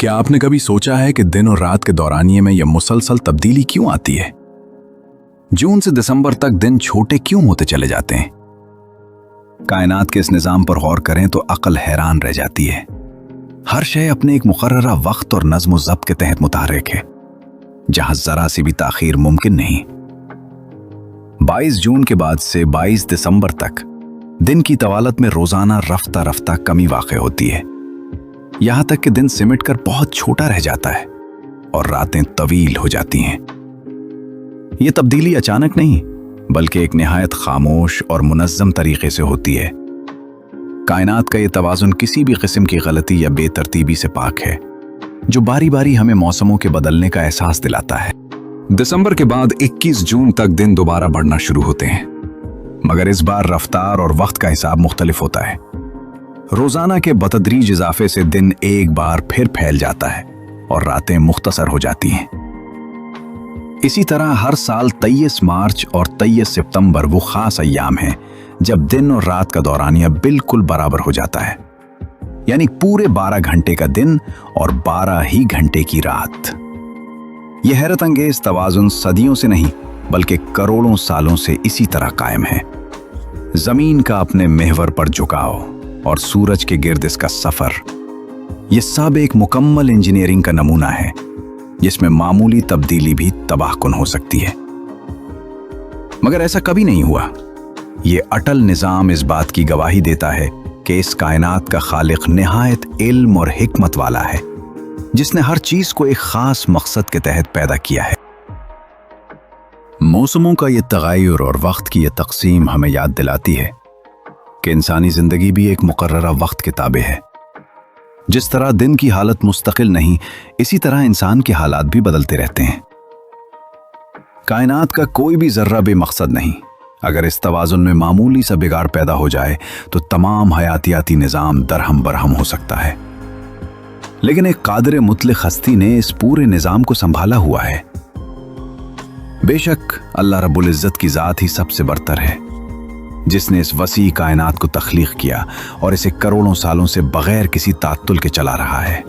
क्या आपने कभी सोचा है कि दिन और रात के दौरानिये में यह मुसलसल तब्दीली क्यों आती है? जून से दिसंबर तक दिन छोटे क्यों होते चले जाते हैं? कायनात के इस निजाम पर गौर करें तो अक्ल हैरान रह जाती है। हर शय अपने एक मुकर्ररा वक्त और नज़्म ज़ब्त के तहत मुतहर्रिक है, जहां जरा सी भी ताखीर मुमकिन नहीं। 22 जून के बाद से 22 दिसंबर तक दिन की तवालत में रोजाना रफ्ता रफ्ता कमी वाक़ होती है, यहां तक कि दिन सिमट कर बहुत छोटा रह जाता है और रातें तवील हो जाती हैं। यह तब्दीली अचानक नहीं, बल्कि एक निहायत खामोश और मुनज़्ज़म तरीके से होती है। कायनात का यह तवाज़ुन किसी भी किस्म की गलती या बेतरतीबी से पाक है, जो बारी बारी हमें मौसमों के बदलने का एहसास दिलाता है। दिसंबर के बाद 21 जून तक दिन दोबारा बढ़ना शुरू होते हैं, मगर इस बार रफ्तार और वक्त का हिसाब मुख्तलिफ होता है। रोजाना के बतदरीज इजाफे से दिन एक बार फिर फैल जाता है और रातें मुख्तसर हो जाती हैं। इसी तरह हर साल 23 मार्च और 23 सितंबर वो खास अय्याम हैं जब दिन और रात का दौरानिया बिल्कुल बराबर हो जाता है, यानी पूरे 12 घंटे का दिन और 12 ही घंटे की रात। यह हैरत अंगेज तवाज़ुन सदियों से नहीं, बल्कि करोड़ों सालों से इसी तरह कायम है। जमीन का अपने महवर पर झुकाव और सूरज के गिर्द इसका सफर, यह सब एक मुकम्मल इंजीनियरिंग का नमूना है, जिसमें मामूली तब्दीली भी तबाहकुन हो सकती है। मगर ऐसा कभी नहीं हुआ। यह अटल निजाम इस बात की गवाही देता है कि इस कायनात का खालिक निहायत इल्म और हिकमत वाला है, जिसने हर चीज को एक खास मकसद के तहत पैदा किया है। मौसमों का यह तगायुर और वक्त की यह तकसीम हमें याद दिलाती है कि इंसानी जिंदगी भी एक मुकर्ररा वक्त के ताबे है। जिस तरह दिन की हालत मुस्तकिल नहीं, इसी तरह इंसान के हालात भी बदलते रहते हैं। कायनात का कोई भी जर्रा बेमकसद नहीं। अगर इस तवाज़ुन में मामूली सा बिगाड़ पैदा हो जाए तो तमाम हयातियाती निज़ाम दरहम बरहम हो सकता है। लेकिन एक कादिर मुतलिक हस्ती ने इस पूरे निज़ाम को संभाला हुआ है। बेशक अल्लाह रब्बुल इज़्ज़त की ज़ात ही सबसे बरतर है, जिसने इस वसी कायनात को तख्लीक किया और इसे करोड़ों सालों से बगैर किसी तात्तुल के चला रहा है।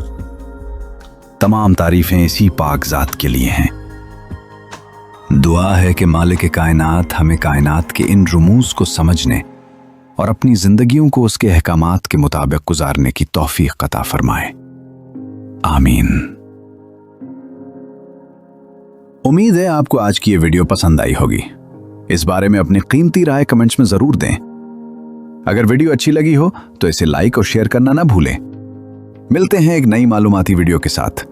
तमाम तारीफें इसी पाक ज़ात के लिए हैं। दुआ है कि मालिक कायनात हमें कायनात के इन रुमूज़ को समझने और अपनी जिंदगियों को उसके अहकामात के मुताबिक गुजारने की तौफीक अता फरमाए। आमीन। उम्मीद है आपको आज की ये वीडियो पसंद आई होगी। इस बारे में अपनी कीमती राय कमेंट्स में जरूर दें। अगर वीडियो अच्छी लगी हो तो इसे लाइक और शेयर करना ना भूलें। मिलते हैं एक नई मालूमाती वीडियो के साथ।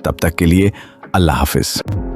तब तक के लिए अल्लाह हाफिज।